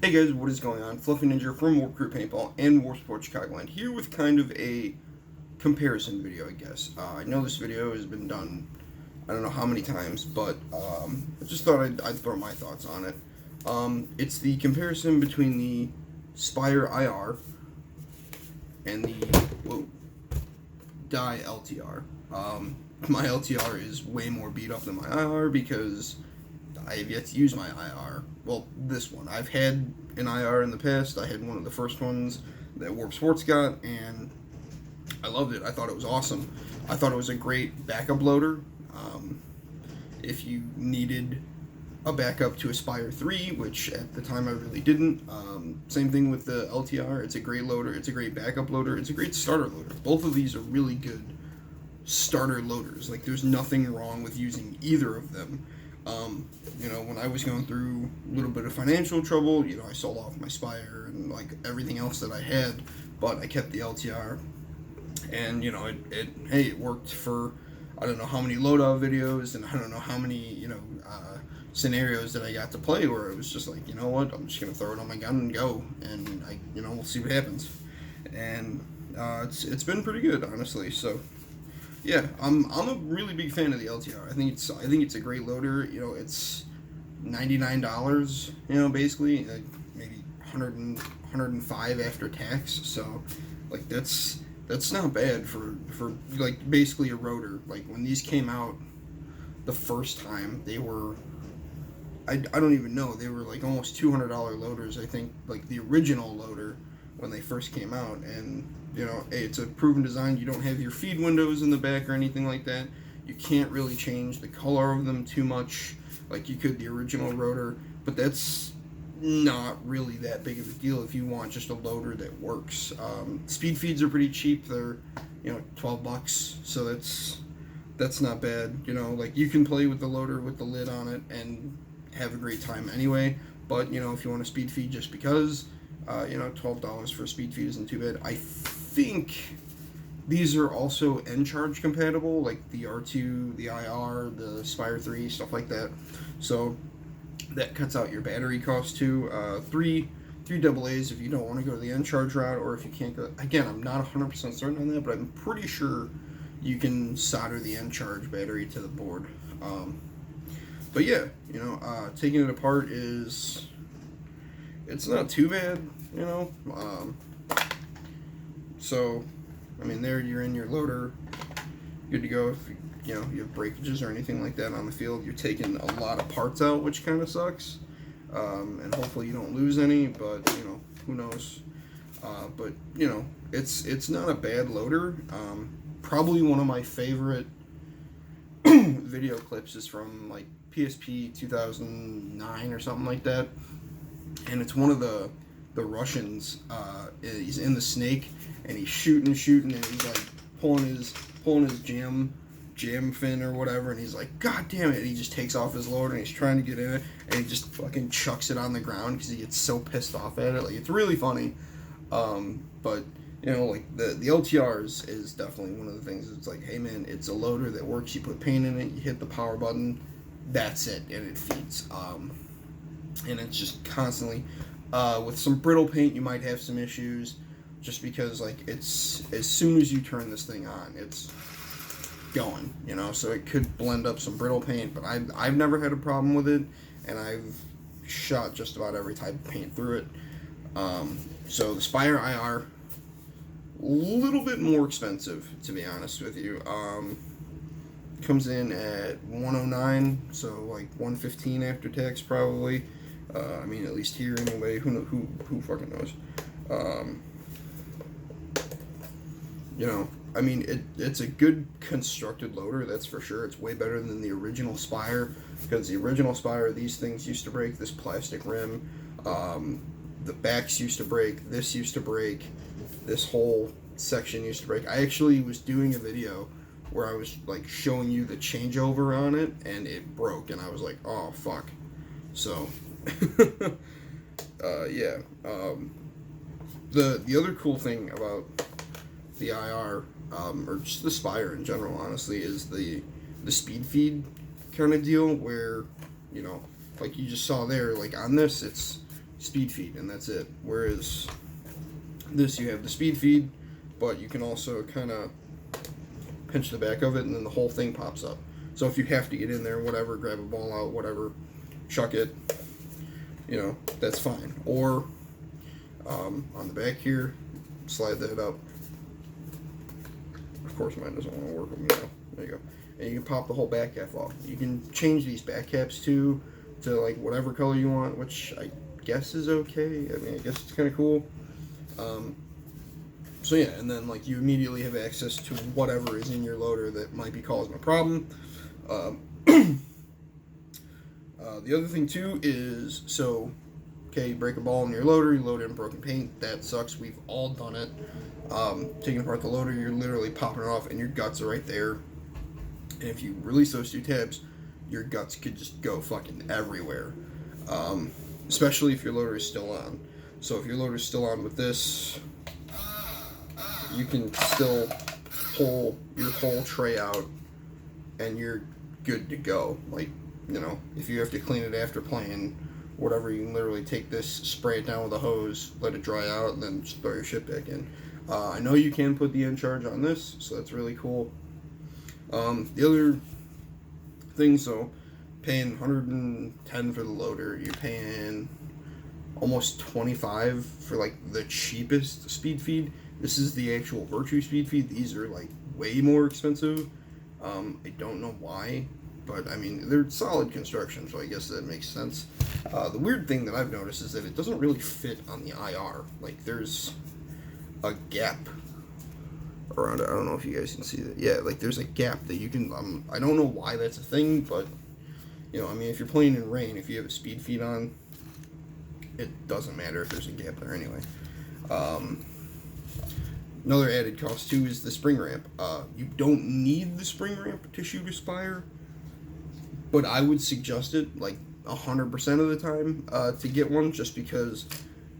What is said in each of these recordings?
Hey guys, what is going on? Fluffy Ninja from War Crew Paintball and War Sports Chicagoland here with kind of a comparison video, I guess. I know this video has been done, I don't know how many times, but I just thought I'd throw my thoughts on it. It's the comparison between the Spire IR and the Die LTR. My LTR is way more beat up than my IR because I have yet to use my IR. Well, this one. I've had an IR in the past. I had one of the first ones that Warp Sports got, and I loved it. I thought it was awesome. I thought it was a great backup loader. If you needed a backup to Aspire 3, which at the time I really didn't. Same thing with the LTR. It's a great loader. It's a great backup loader. It's a great starter loader. Both of these are really good starter loaders. Like, there's nothing wrong with using either of them. When I was going through a little bit of financial trouble, I sold off my Spire and like everything else that I had, but I kept the LTR, and it worked for I don't know how many loadout videos and I don't know how many scenarios that I got to play where it was just like, you know what, I'm just gonna throw it on my gun and go, and we'll see what happens, and it's been pretty good, honestly. So yeah, I'm a really big fan of the LTR. I think it's a great loader. It's $99. Basically, maybe 105 after tax. So, like that's not bad for like basically a rotor. Like when these came out the first time, they were I don't even know, they were like almost $200 loaders. I think like the original loader when they first came out, and hey, it's a proven design. You don't have your feed windows in the back or anything like that. You can't really change the color of them too much like you could the original rotor, but that's not really that big of a deal if you want just a loader that works. Speed feeds are pretty cheap. They're $12, so that's not bad. Like you can play with the loader with the lid on it and have a great time anyway, but if you want a speed feed just because, $12 for a speed feed isn't too bad. I think these are also N-Charge compatible, like the R2, the IR, the Spire 3, stuff like that. So that cuts out your battery cost too. Three AA's if you don't want to go the N-Charge route, or if you can't go. Again, I'm not 100% certain on that, but I'm pretty sure you can solder the N-Charge battery to the board. But yeah, taking it apart it's not too bad, so, I mean, there you're in your loader, good to go. If you have breakages or anything like that on the field, you're taking a lot of parts out, which kind of sucks, and hopefully you don't lose any, but, who knows, but, it's not a bad loader. Probably one of my favorite video clips is from, like, PSP 2009 or something like that, and it's one of the Russians. He's in the snake and he's shooting, and he's like pulling his jam fin or whatever, and he's like, God damn it, and he just takes off his loader and he's trying to get in it, and he just fucking chucks it on the ground because he gets so pissed off at it. Like, it's really funny. But like the LTR is definitely one of the things. It's like, hey man, it's a loader that works. You put paint in it, you hit the power button, that's it, and it feeds. And it's just constantly, with some brittle paint you might have some issues, just because like it's, as soon as you turn this thing on, it's going, so it could blend up some brittle paint, but I've never had a problem with it, and I've shot just about every type of paint through it. So the Spire IR, a little bit more expensive, to be honest with you. Comes in at $109, so like $115 after tax probably. I mean, at least here anyway. Who fucking knows? I mean, it's a good constructed loader, that's for sure. It's way better than the original Spire, because the original Spire, these things used to break. This plastic rim, the backs used to break. This used to break. This whole section used to break. I actually was doing a video where I was like showing you the changeover on it, and it broke, and I was like, oh fuck. So yeah. The other cool thing about the IR, or just the Spire in general, honestly, is the speed feed kind of deal, where like you just saw there, like on this it's speed feed, and that's it. Whereas this, you have the speed feed, but you can also kind of pinch the back of it, and then the whole thing pops up. So if you have to get in there, whatever, grab a ball out, whatever, chuck it, you know, that's fine. Or on the back here, slide that up. Of course, mine doesn't want to work with me now. There you go. And you can pop the whole back cap off. You can change these back caps to like whatever color you want, which I guess is okay. I mean, I guess it's kind of cool. So yeah, and then like you immediately have access to whatever is in your loader that might be causing a problem. The other thing too is, so okay, you break a ball in your loader, you load in broken paint. That sucks. We've all done it. Taking apart the loader, you're literally popping it off, and your guts are right there. And if you release those two tabs, your guts could just go fucking everywhere. Especially if your loader is still on. So if your loader is still on with this, you can still pull your whole tray out, and you're good to go. Like, you know, if you have to clean it after playing, whatever, you can literally take this, spray it down with a hose, let it dry out, and then just throw your shit back in. I know you can put the end charge on this, so that's really cool. The other thing, so paying $110 for the loader, you're paying almost $25 for like the cheapest speed feed. This is the actual Virtue speed feed. These are like way more expensive. I don't know why, but I mean, they're solid construction, so I guess that makes sense. The weird thing that I've noticed is that it doesn't really fit on the IR. Like, there's a gap around it. I don't know if you guys can see that. Yeah, like there's a gap that you can, I don't know why that's a thing, but, you know, I mean, if you're playing in rain, if you have a speed feed on, it doesn't matter if there's a gap there anyway. Another added cost too is the spring ramp. You don't need the spring ramp to shoot a Spire, but I would suggest it like 100% of the time to get one, just because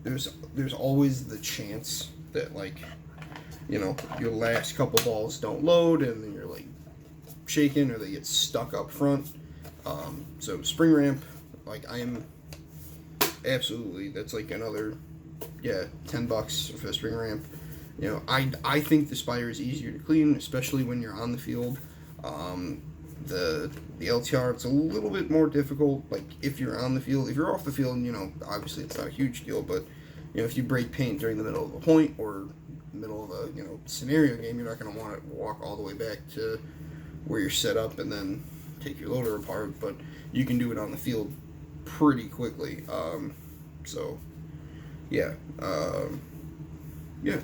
there's always the chance that, like, you know, your last couple balls don't load and then you're like shaking, or they get stuck up front. So spring ramp, like, I am absolutely, that's like another, yeah, $10 for the spring ramp. You know, I think the Spire is easier to clean, especially when you're on the field. The LTR, it's a little bit more difficult, like, if you're on the field. If you're off the field, you know, obviously it's not a huge deal, but, you know, if you break paint during the middle of a point or middle of a, you know, scenario game, you're not going to want to walk all the way back to where you're set up and then take your loader apart, but you can do it on the field pretty quickly. So, yeah. Yeah.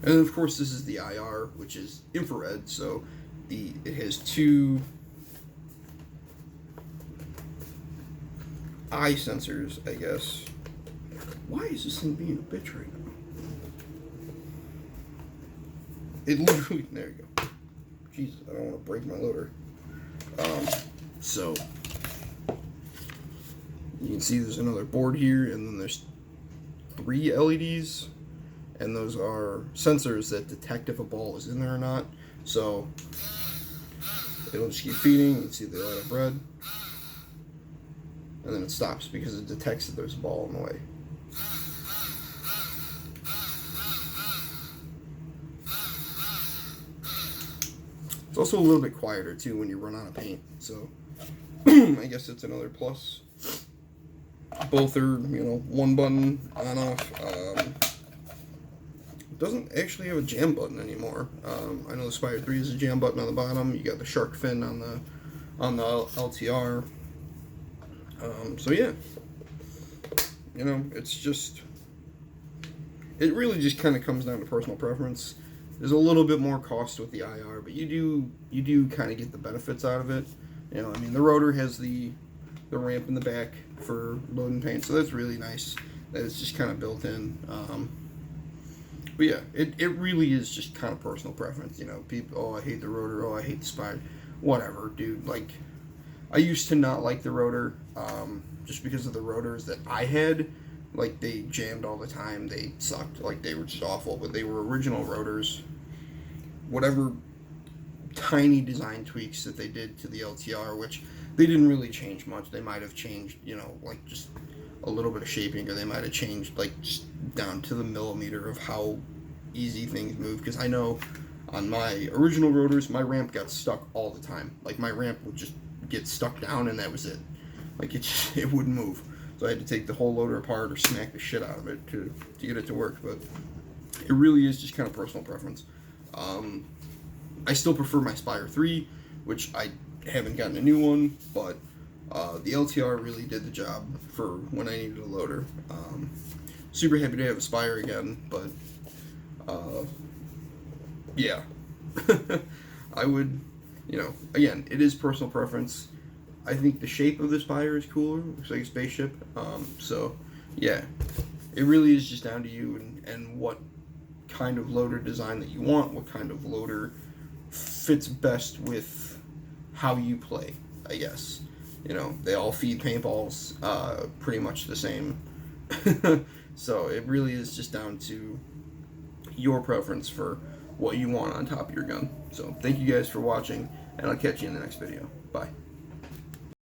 And then, of course, this is the IR, which is infrared, so it has two eye sensors, I guess. Why is this thing being a bitch right now? It literally, there you go. Jesus, I don't want to break my loader. So, you can see there's another board here, and then there's 3 LEDs. And those are sensors that detect if a ball is in there or not. So it'll just keep feeding. You can see they light up red. And then it stops because it detects that there's a ball in the way. It's also a little bit quieter too when you run out of paint. So I guess it's another plus. Both are, you know, one button on off. Doesn't actually have a jam button anymore. I know the Spire 3 is a jam button on the bottom. You got the shark fin on the LTR. So yeah, you know, it's just, it really just kind of comes down to personal preference. There's a little bit more cost with the IR, but you do kind of get the benefits out of it. You know, I mean, the rotor has the ramp in the back for loading paint, so that's really nice that it's just kind of built in. But yeah, it really is just kind of personal preference. You know, people, oh, I hate the rotor, oh, I hate the Spire. Whatever, dude. Like, I used to not like the rotor, just because of the rotors that I had. Like, they jammed all the time, they sucked, like, they were just awful, but they were original rotors. Whatever tiny design tweaks that they did to the LTR, which they didn't really change much. They might have changed, you know, like, just a little bit of shaping, or they might have changed like just down to the millimeter of how easy things move. Because I know on my original rotors, my ramp got stuck all the time. Like my ramp would just get stuck down, and that was it. Like it wouldn't move. So I had to take the whole loader apart or smack the shit out of it to get it to work. But it really is just kind of personal preference. I still prefer my Spire 3, which I haven't gotten a new one, but the LTR really did the job for when I needed a loader. Super happy to have a Spire again, but yeah. I would, again, it is personal preference. I think the shape of the Spire is cooler. Looks like a spaceship. So, yeah. It really is just down to you and what kind of loader design that you want, what kind of loader fits best with how you play, I guess. They all feed paintballs pretty much the same. So it really is just down to your preference for what you want on top of your gun. So thank you guys for watching, and I'll catch you in the next video. Bye.